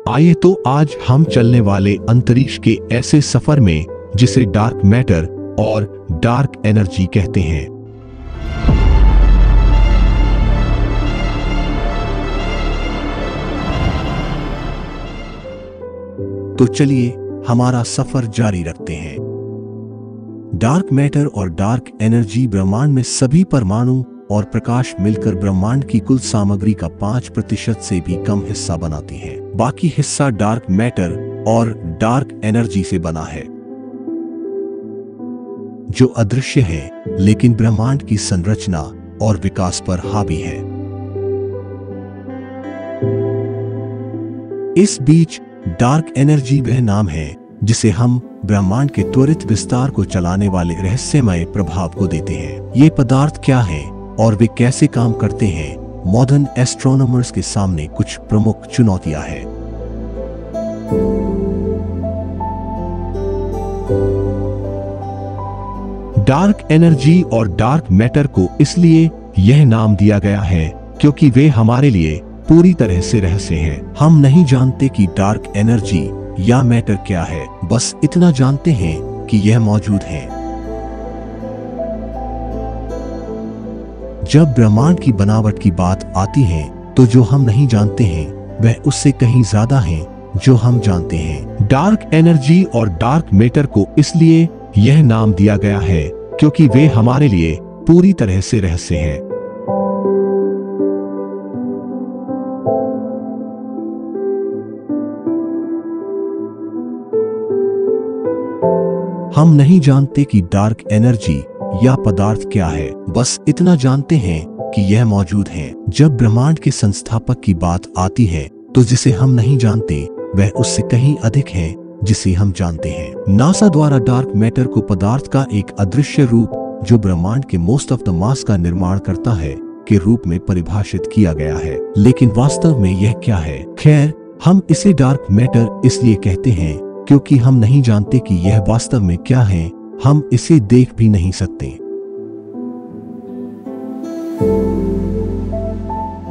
आइए तो आज हम चलने वाले अंतरिक्ष के ऐसे सफर में जिसे डार्क मैटर और डार्क एनर्जी कहते हैं। तो चलिए हमारा सफर जारी रखते हैं। डार्क मैटर और डार्क एनर्जी ब्रह्मांड में सभी परमाणु और प्रकाश मिलकर ब्रह्मांड की कुल सामग्री का 5% से भी कम हिस्सा बनाती है। बाकी हिस्सा डार्क मैटर और डार्क एनर्जी से बना है, जो अदृश्य है लेकिन ब्रह्मांड की संरचना और विकास पर हावी है। इस बीच डार्क एनर्जी वह नाम है जिसे हम ब्रह्मांड के त्वरित विस्तार को चलाने वाले रहस्यमय प्रभाव को देते हैं। ये पदार्थ क्या हैं और वे कैसे काम करते हैं, मॉडर्न एस्ट्रोनॉमर्स के सामने कुछ प्रमुख चुनौतियां हैं। डार्क एनर्जी और डार्क मैटर को इसलिए यह नाम दिया गया है क्योंकि वे हमारे लिए पूरी तरह से रहस्य हैं। हम नहीं जानते कि डार्क एनर्जी या मैटर क्या है, बस इतना जानते हैं कि यह मौजूद है। जब ब्रह्मांड की बनावट की बात आती है तो जो हम नहीं जानते हैं वह उससे कहीं ज्यादा है जो हम जानते हैं। डार्क एनर्जी और डार्क मैटर को इसलिए यह नाम दिया गया है क्योंकि वे हमारे लिए पूरी तरह से रहस्य हैं। हम नहीं जानते कि डार्क एनर्जी या पदार्थ क्या है, बस इतना जानते हैं कि यह मौजूद है। जब ब्रह्मांड के संस्थापक की बात आती है तो जिसे हम नहीं जानते वह उससे कहीं अधिक है जिसे हम जानते हैं। नासा द्वारा डार्क मैटर को पदार्थ का एक अदृश्य रूप जो ब्रह्मांड के मोस्ट ऑफ द मास का निर्माण करता है के रूप में परिभाषित किया गया है, लेकिन वास्तव में यह क्या है? खैर, हम इसे डार्क मैटर इसलिए कहते हैं क्योंकि हम नहीं जानते कि यह वास्तव में क्या है। हम इसे देख भी नहीं सकते।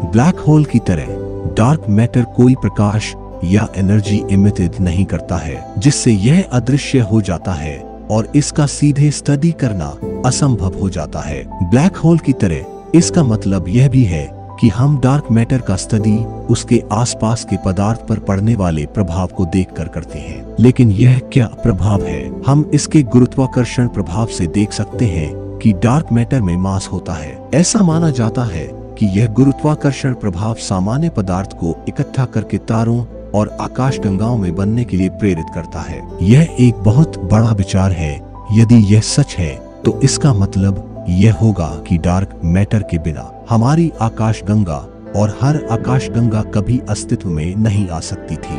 ब्लैक होल की तरह डार्क मैटर कोई प्रकाश या एनर्जी इमिटेड नहीं करता है जिससे यह अदृश्य हो जाता है और इसका सीधे स्टडी करना असंभव हो जाता है। ब्लैक होल की तरह इसका मतलब यह भी है कि हम डार्क मैटर का स्टडी उसके आसपास के पदार्थ पर पड़ने वाले प्रभाव को देखकर करते हैं। लेकिन यह क्या प्रभाव है? हम इसके गुरुत्वाकर्षण प्रभाव से देख सकते हैं कि डार्क मैटर में मास होता है। ऐसा माना जाता है कि यह गुरुत्वाकर्षण प्रभाव सामान्य पदार्थ को इकट्ठा करके तारों और आकाशगंगाओं में बनने के लिए प्रेरित करता है। यह एक बहुत बड़ा विचार है। यदि यह सच है तो इसका मतलब यह होगा कि डार्क मैटर के बिना हमारी आकाशगंगा और हर आकाशगंगा कभी अस्तित्व में नहीं आ सकती थी।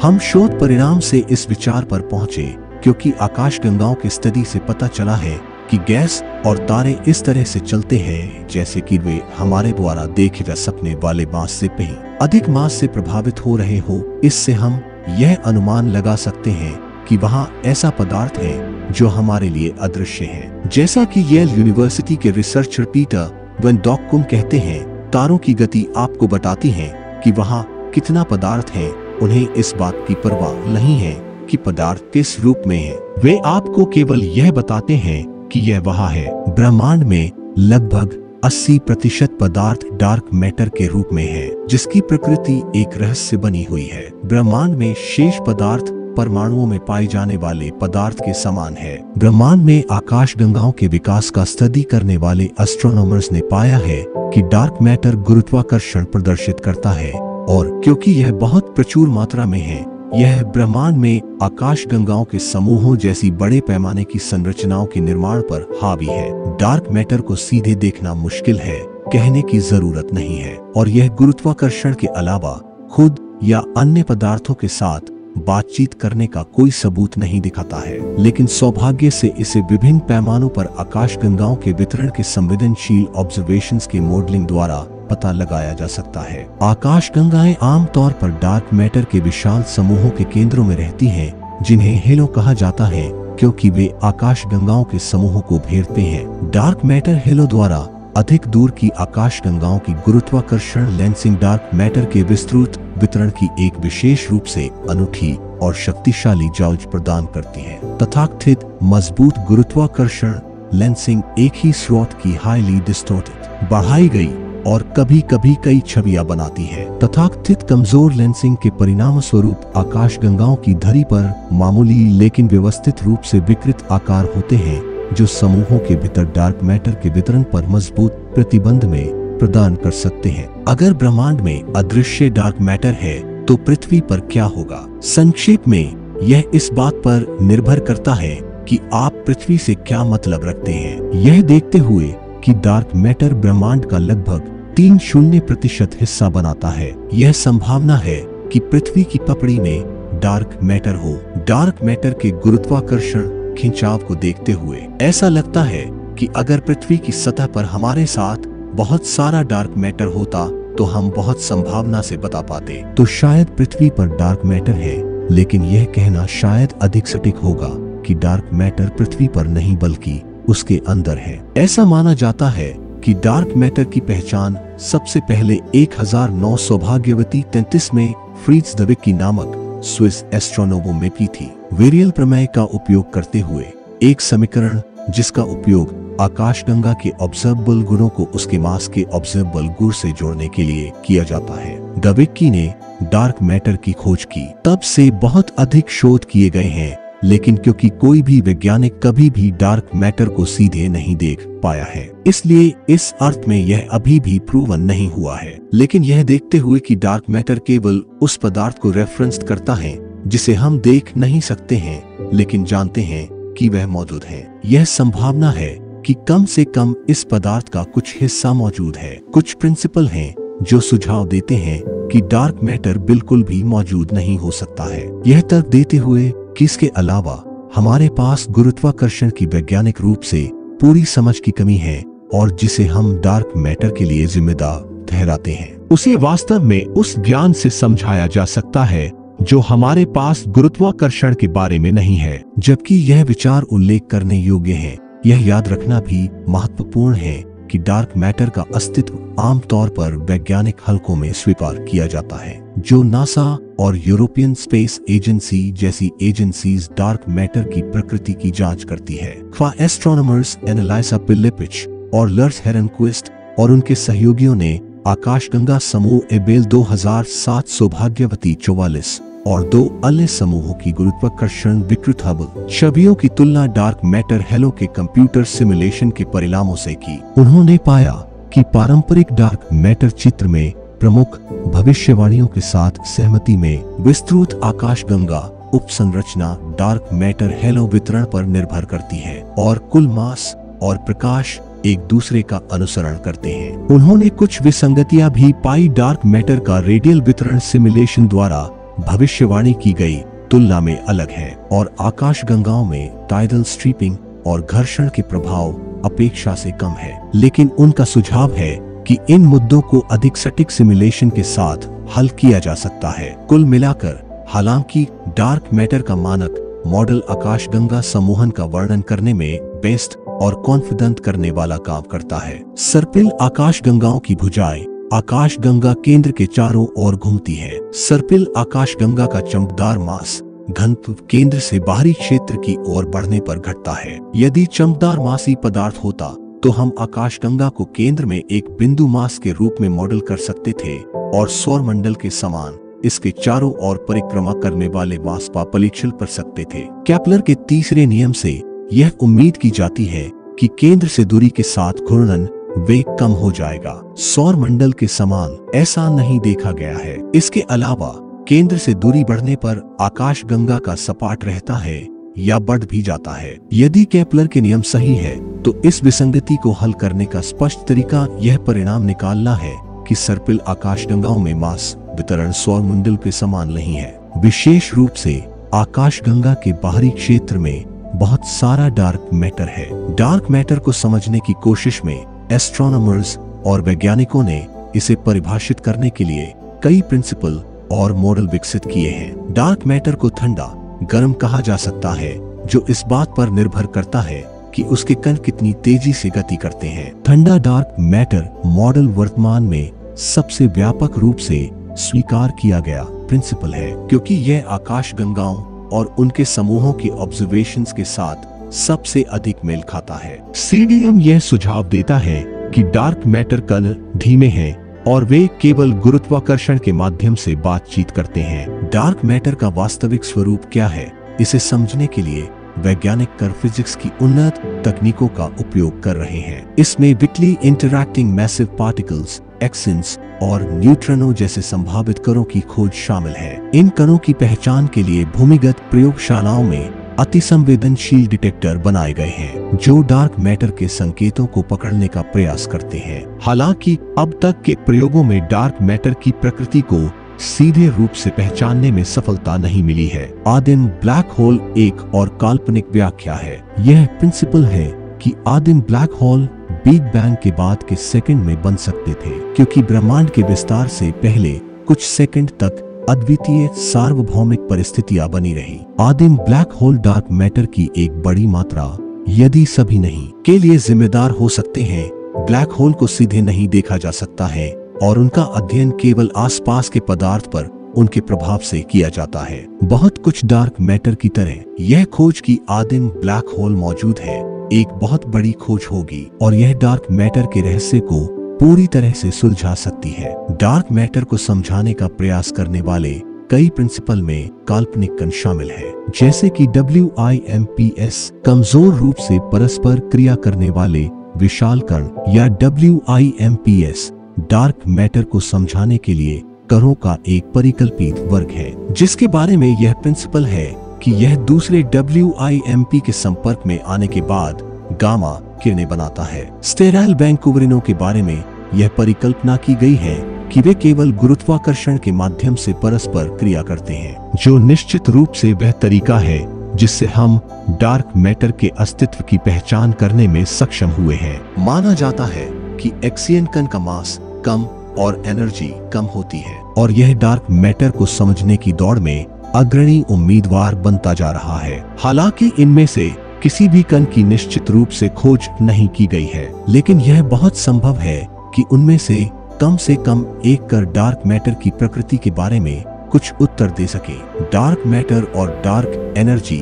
हम शोध परिणाम से इस विचार पर पहुंचे क्योंकि आकाशगंगाओं के स्टडी से पता चला है कि गैस और तारे इस तरह से चलते हैं जैसे कि वे हमारे द्वारा देखे जा सकने वाले मास से कहीं अधिक मास से प्रभावित हो रहे हो। इससे हम यह अनुमान लगा सकते हैं कि वहां ऐसा पदार्थ है जो हमारे लिए अदृश्य है। जैसा कि येल यूनिवर्सिटी के रिसर्चर पीटर वेन डॉककुम कहते हैं, तारों की गति आपको बताती है कि वहां कितना पदार्थ है। उन्हें इस बात की परवाह नहीं है कि पदार्थ किस रूप में है, वे आपको केवल यह बताते हैं कि यह वहां है। ब्रह्मांड में लगभग 80% पदार्थ डार्क मैटर के रूप में है, जिसकी प्रकृति एक रहस्य बनी हुई है। ब्रह्मांड में शेष पदार्थ परमाणुओं में पाए जाने वाले पदार्थ के समान है। ब्रह्मांड में आकाशगंगाओं के विकास का स्टडी करने वाले एस्ट्रोनॉमर्स ने पाया है कि डार्क मैटर गुरुत्वाकर्षण प्रदर्शित करता है और क्योंकि यह बहुत प्रचुर मात्रा में है, यह ब्रह्मांड में आकाशगंगाओं के समूहों जैसी बड़े पैमाने की संरचनाओं के निर्माण पर हावी है। डार्क मैटर को सीधे देखना मुश्किल है, कहने की जरूरत नहीं है, और यह गुरुत्वाकर्षण के अलावा खुद या अन्य पदार्थों के साथ बातचीत करने का कोई सबूत नहीं दिखाता है। लेकिन सौभाग्य से इसे विभिन्न पैमानों पर आकाशगंगाओं के वितरण के संवेदनशील ऑब्जर्वेशंस के मॉडलिंग द्वारा पता लगाया जा सकता है। आकाशगंगाएं आमतौर पर डार्क मैटर के विशाल समूहों के केंद्रों में रहती हैं, जिन्हें हेलो कहा जाता है क्योंकि वे आकाशगंगाओं के समूहों को घेरते हैं। डार्क मैटर हेलो द्वारा अधिक दूर की आकाशगंगाओं की गुरुत्वाकर्षण लेंसिंग डार्क मैटर के विस्तृत वितरण की एक विशेष रूप से अनूठी और शक्तिशाली जांच प्रदान करती है। तथाकथित मजबूत गुरुत्वाकर्षण लेंसिंग एक ही स्रोत की हाईली डिस्टॉर्टेड, बढ़ाई गई और कभी कभी कई छवियां बनाती है। तथाकथित कमजोर लेंसिंग के परिणाम स्वरूप आकाशगंगाओं की धरी पर मामूली लेकिन व्यवस्थित रूप से विकृत आकार होते हैं, जो समूहों के भीतर डार्क मैटर के वितरण पर मजबूत प्रतिबंध में प्रदान कर सकते हैं। अगर ब्रह्मांड में अदृश्य डार्क मैटर है तो पृथ्वी पर क्या होगा? संक्षेप में यह इस बात पर निर्भर करता है कि आप पृथ्वी से क्या मतलब रखते हैं। यह देखते हुए कि डार्क मैटर ब्रह्मांड का लगभग 30% हिस्सा बनाता है, यह संभावना है कि पृथ्वी की पपड़ी में डार्क मैटर हो। डार्क मैटर के गुरुत्वाकर्षण खिंचाव को देखते हुए ऐसा लगता है कि अगर पृथ्वी की सतह पर हमारे साथ बहुत सारा डार्क मैटर होता तो हम बहुत संभावना से बता पाते। तो शायद पृथ्वी पर डार्क मैटर है, लेकिन यह कहना शायद अधिक सटीक होगा कि डार्क मैटर पृथ्वी पर नहीं बल्कि उसके अंदर है। ऐसा माना जाता है कि डार्क मैटर की पहचान सबसे पहले 1900 सौभाग्यवती 33 में फ्रीट्ज द्विकी नामक स्विस एस्ट्रोनोमो में की थी। वेरियल प्रमेय का उपयोग करते हुए एक समीकरण जिसका उपयोग आकाशगंगा के ऑब्जर्वेबल गुणों को उसके मास के ऑब्जर्वेबल गुण से जोड़ने के लिए किया जाता है। द्विकी ने डार्क मैटर की खोज की। तब से बहुत अधिक शोध किए गए हैं, लेकिन क्योंकि कोई भी वैज्ञानिक कभी भी डार्क मैटर को सीधे नहीं देख पाया है, इसलिए इस अर्थ में यह अभी भी प्रूवन नहीं हुआ है। लेकिन यह देखते हुए कि डार्क मैटर केवल उस पदार्थ को रेफरेंस करता है जिसे हम देख नहीं सकते हैं, लेकिन जानते हैं कि वह मौजूद है, यह संभावना है कि कम से कम इस पदार्थ का कुछ हिस्सा मौजूद है। कुछ प्रिंसिपल हैं जो सुझाव देते हैं कि डार्क मैटर बिल्कुल भी मौजूद नहीं हो सकता है। यह तर्क देते हुए कि इसके अलावा हमारे पास गुरुत्वाकर्षण की वैज्ञानिक रूप से पूरी समझ की कमी है और जिसे हम डार्क मैटर के लिए जिम्मेदार ठहराते हैं, उसे वास्तव में उस ज्ञान से समझाया जा सकता है जो हमारे पास गुरुत्वाकर्षण के बारे में नहीं है। जबकि यह विचार उल्लेख करने योग्य है, यह याद रखना भी महत्वपूर्ण है कि डार्क मैटर का अस्तित्व आमतौर पर वैज्ञानिक हलकों में स्वीकार किया जाता है, जो नासा और यूरोपियन स्पेस एजेंसी जैसी एजेंसीज डार्क मैटर की प्रकृति की जांच करती है। एस्ट्रोनॉमर्स एनालाइसा पिलिपिच और लर्स हेरनक्विस्ट और उनके सहयोगियों ने आकाशगंगा समूह एबेल 2007 सौभाग्यवती 44 और 2 अन्य समूहों की गुरुत्वाकर्षण विकृत हबल छवियों की तुलना डार्क मैटर हेलो के कंप्यूटर सिमुलेशन के परिणामों से की। उन्होंने पाया कि पारंपरिक डार्क मैटर चित्र में प्रमुख भविष्यवाणियों के साथ सहमति में विस्तृत आकाशगंगा उपसंरचना डार्क मैटर हेलो वितरण पर निर्भर करती है और कुल मास और प्रकाश एक दूसरे का अनुसरण करते हैं। उन्होंने कुछ विसंगतियां भी पाई। डार्क मैटर का रेडियल वितरण सिमुलेशन द्वारा भविष्यवाणी की गई तुलना में अलग है और आकाशगंगाओं में टाइडल स्ट्रीपिंग और घर्षण के प्रभाव अपेक्षा से कम है। लेकिन उनका सुझाव है कि इन मुद्दों को अधिक सटीक सिमुलेशन के साथ हल किया जा सकता है। कुल मिलाकर हालांकि डार्क मैटर का मानक मॉडल आकाशगंगा समूहन का वर्णन करने में बेस्ट और कॉन्फिडेंट करने वाला काम करता है। सर्पिल आकाशगंगाओं की भुजाएं आकाशगंगा केंद्र के चारों ओर घूमती है। सर्पिल आकाशगंगा का चमकदार मास घनत्व केंद्र से बाहरी क्षेत्र की ओर बढ़ने पर घटता है। यदि चमकदार मासी पदार्थ होता तो हम आकाशगंगा को केंद्र में एक बिंदु मास के रूप में मॉडल कर सकते थे और सौर मंडल के समान इसके चारों ओर परिक्रमा करने वाले मास का परीक्षण कर सकते थे। केपलर के तीसरे नियम से यह उम्मीद की जाती है कि केंद्र से दूरी के साथ घूर्णन वेग कम हो जाएगा। सौर मंडल के समान ऐसा नहीं देखा गया है। इसके अलावा केंद्र से दूरी बढ़ने पर आकाशगंगा का सपाट रहता है या बढ़ भी जाता है। यदि केपलर के नियम सही है तो इस विसंगति को हल करने का स्पष्ट तरीका यह परिणाम निकालना है कि सर्पिल आकाशगंगाओं में मास वितरण सौर मंडल के समान नहीं है। विशेष रूप से आकाशगंगा के बाहरी क्षेत्र में बहुत सारा डार्क मैटर है। डार्क मैटर को समझने की कोशिश में एस्ट्रोनॉमर्स और वैज्ञानिकों ने इसे परिभाषित करने के लिए कई प्रिंसिपल और मॉडल विकसित किए हैं। डार्क मैटर को ठंडा गर्म कहा जा सकता है, जो इस बात पर निर्भर करता है कि उसके कण कितनी तेजी से गति करते हैं। ठंडा डार्क मैटर मॉडल वर्तमान में सबसे व्यापक रूप से स्वीकार किया गया प्रिंसिपल है, क्योंकि यह आकाशगंगाओं और उनके समूहों की ऑब्जर्वेशंस के साथ सबसे अधिक मेल खाता है। CDM यह सुझाव देता है कि डार्क मैटर कण धीमे हैं और वे केवल गुरुत्वाकर्षण के माध्यम से बातचीत करते हैं। डार्क मैटर का वास्तविक स्वरूप क्या है, इसे समझने के लिए वैज्ञानिक कर्व फिजिक्स की उन्नत तकनीकों का उपयोग कर रहे हैं। इसमें वीकली इंटरैक्टिंग मैसिव पार्टिकल्स, एक्सिन्स और न्यूट्रिनो जैसे संभावित कणों की खोज शामिल है। इन कणों की पहचान के लिए भूमिगत प्रयोगशालाओं में अति संवेदनशील डिटेक्टर बनाए गए हैं, जो डार्क मैटर के संकेतों को पकड़ने का प्रयास करते हैं। हालांकि अब तक के प्रयोगों में डार्क मैटर की प्रकृति को सीधे रूप से पहचानने में सफलता नहीं मिली है। आदिम ब्लैक होल एक और काल्पनिक व्याख्या है। यह प्रिंसिपल है कि आदिम ब्लैक होल बिग बैंग के बाद के सेकंड में बन सकते थे, क्योंकि ब्रह्मांड के विस्तार से पहले कुछ सेकंड तक अद्वितीय सार्वभौमिक परिस्थितियां बनी रही। आदिम ब्लैक होल डार्क मैटर की एक बड़ी मात्रा, यदि सभी नहीं, के लिए जिम्मेदार हो सकते हैं। ब्लैक होल को सीधे नहीं देखा जा सकता है और उनका अध्ययन केवल आसपास के पदार्थ पर उनके प्रभाव से किया जाता है। बहुत कुछ डार्क मैटर की तरह यह खोज की आदिम ब्लैक होल मौजूद है एक बहुत बड़ी खोज होगी, और यह डार्क मैटर के रहस्य को पूरी तरह से सुलझा सकती है। डार्क मैटर को समझाने का प्रयास करने वाले कई प्रिंसिपल में काल्पनिक कण शामिल है, जैसे कि WIMPs कमजोर रूप से परस्पर क्रिया करने वाले विशाल कण, या WIMPs डार्क मैटर को समझाने के लिए कणों का एक परिकल्पित वर्ग है, जिसके बारे में यह प्रिंसिपल है कि यह दूसरे WIMP के संपर्क में आने के बाद गामा किरणें बनाता है। स्टेराइल वैंकूवरिनों के बारे में यह परिकल्पना की गई है कि वे केवल गुरुत्वाकर्षण के माध्यम से परस्पर क्रिया करते हैं, जो निश्चित रूप से वह तरीका है जिससे हम डार्क मैटर के अस्तित्व की पहचान करने में सक्षम हुए हैं। माना जाता है कि एक्सियन कण का मास कम और एनर्जी कम होती है, और यह डार्क मैटर को समझने की दौड़ में अग्रणी उम्मीदवार बनता जा रहा है। हालांकि इनमें से किसी भी कण की निश्चित रूप से खोज नहीं की गई है, लेकिन यह बहुत संभव है कि उनमें से कम एक कण डार्क मैटर की प्रकृति के बारे में कुछ उत्तर दे सके। डार्क मैटर और डार्क एनर्जी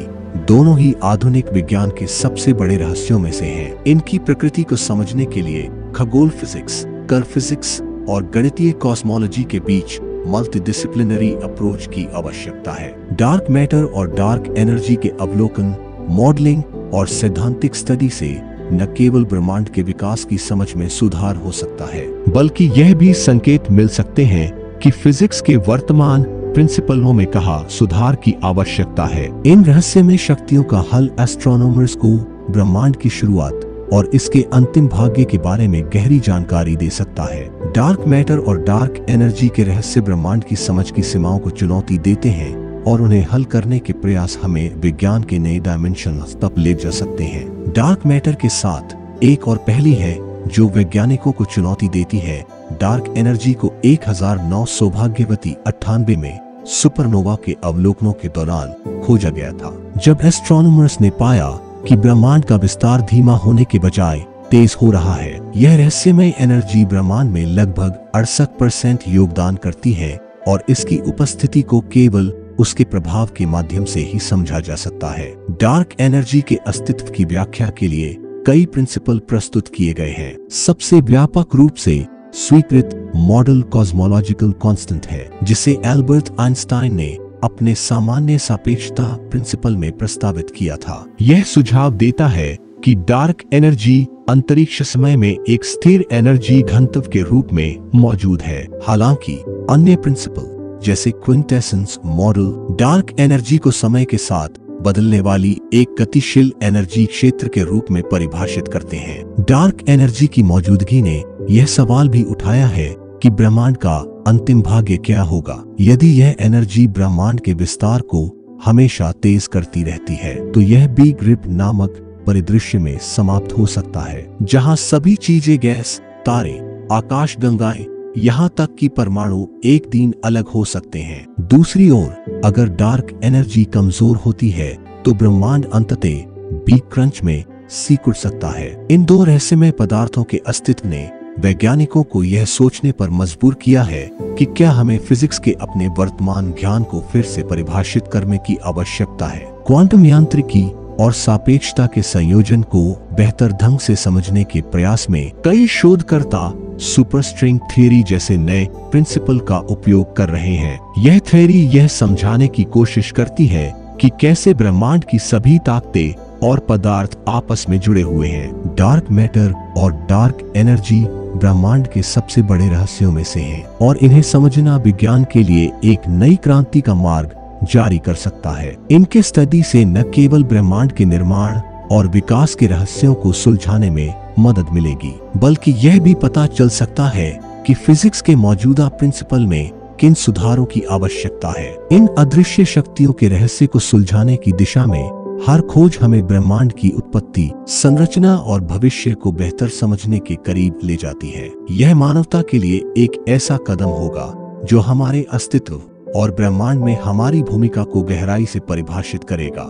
दोनों ही आधुनिक विज्ञान के सबसे बड़े रहस्यों में से हैं। इनकी प्रकृति को समझने के लिए खगोल फिजिक्स, कर्व फिजिक्स और गणितीय कॉस्मोलॉजी के बीच मल्टीडिसिप्लिनरी अप्रोच की आवश्यकता है। डार्क मैटर और डार्क एनर्जी के अवलोकन, मॉडलिंग और सैद्धांतिक स्टडी से न केवल ब्रह्मांड के विकास की समझ में सुधार हो सकता है, बल्कि यह भी संकेत मिल सकते हैं कि फिजिक्स के वर्तमान प्रिंसिपलों में कहा सुधार की आवश्यकता है। इन रहस्यमय शक्तियों का हल एस्ट्रोनॉमर्स को ब्रह्मांड की शुरुआत और इसके अंतिम भाग्य के बारे में गहरी जानकारी दे सकता है। डार्क मैटर और डार्क एनर्जी के रहस्य ब्रह्मांड की समझ की सीमाओं को चुनौती देते हैं, और उन्हें हल करने के प्रयास हमें विज्ञान के नए डायमेंशन तक ले जा सकते हैं। डार्क मैटर के साथ एक और पहली है जो वैज्ञानिकों को चुनौती देती है। डार्क एनर्जी को 1009 सौभाग्यवती 98 में सुपरनोवा के अवलोकनों के दौरान खोजा गया था, जब एस्ट्रोनॉमर्स ने पाया कि ब्रह्मांड का विस्तार धीमा होने के बजाय तेज हो रहा है। यह रहस्यमय एनर्जी ब्रह्मांड में लगभग 68% योगदान करती है, और इसकी उपस्थिति को केवल उसके प्रभाव के माध्यम से ही समझा जा सकता है। डार्क एनर्जी के अस्तित्व की व्याख्या के लिए कई प्रिंसिपल प्रस्तुत किए गए हैं। सबसे व्यापक रूप से स्वीकृत मॉडल कॉस्मोलॉजिकल कांस्टेंट है, जिसे एल्बर्ट आइंस्टाइन ने अपने सामान्य सापेक्षता प्रिंसिपल में प्रस्तावित किया था। यह सुझाव देता है कि डार्क एनर्जी अंतरिक्ष समय में एक स्थिर एनर्जी घनत्व के रूप में मौजूद है। हालांकि अन्य प्रिंसिपल जैसे क्विंटेसेंस मॉडल डार्क एनर्जी को समय के साथ बदलने वाली एक गतिशील एनर्जी क्षेत्र के रूप में परिभाषित करते हैं। डार्क एनर्जी की मौजूदगी ने यह सवाल भी उठाया है कि ब्रह्मांड का अंतिम भाग्य क्या होगा। यदि यह एनर्जी ब्रह्मांड के विस्तार को हमेशा तेज करती रहती है, तो यह बिग रिप नामक परिदृश्य में समाप्त हो सकता है, जहां सभी चीजें, गैस, तारे, आकाशगंगाएं यहाँ तक कि परमाणु एक दिन अलग हो सकते हैं। दूसरी ओर अगर डार्क एनर्जी कमजोर होती है तो ब्रह्मांड अंततः बिग क्रंच में सिकुड़ सकता है। इन दो रहस्यमय पदार्थों के अस्तित्व ने वैज्ञानिकों को यह सोचने पर मजबूर किया है कि क्या हमें फिजिक्स के अपने वर्तमान ज्ञान को फिर से परिभाषित करने की आवश्यकता है। क्वांटम यांत्रिकी और सापेक्षता के संयोजन को बेहतर ढंग से समझने के प्रयास में कई शोधकर्ता सुपरस्ट्रिंग थ्योरी जैसे नए प्रिंसिपल का उपयोग कर रहे हैं। यह थ्योरी यह समझाने की कोशिश करती है कि कैसे ब्रह्मांड की सभी ताकतें और पदार्थ आपस में जुड़े हुए हैं। डार्क मैटर और डार्क एनर्जी ब्रह्मांड के सबसे बड़े रहस्यों में से हैं और इन्हें समझना विज्ञान के लिए एक नई क्रांति का मार्ग जारी कर सकता है। इनके स्टडी से न केवल ब्रह्मांड के निर्माण और विकास के रहस्यों को सुलझाने में मदद मिलेगी, बल्कि यह भी पता चल सकता है कि फिजिक्स के मौजूदा प्रिंसिपल में किन सुधारों की आवश्यकता है। इन अदृश्य शक्तियों के रहस्य को सुलझाने की दिशा में हर खोज हमें ब्रह्मांड की उत्पत्ति, संरचना और भविष्य को बेहतर समझने के करीब ले जाती है। यह मानवता के लिए एक ऐसा कदम होगा जो हमारे अस्तित्व और ब्रह्मांड में हमारी भूमिका को गहराई से परिभाषित करेगा।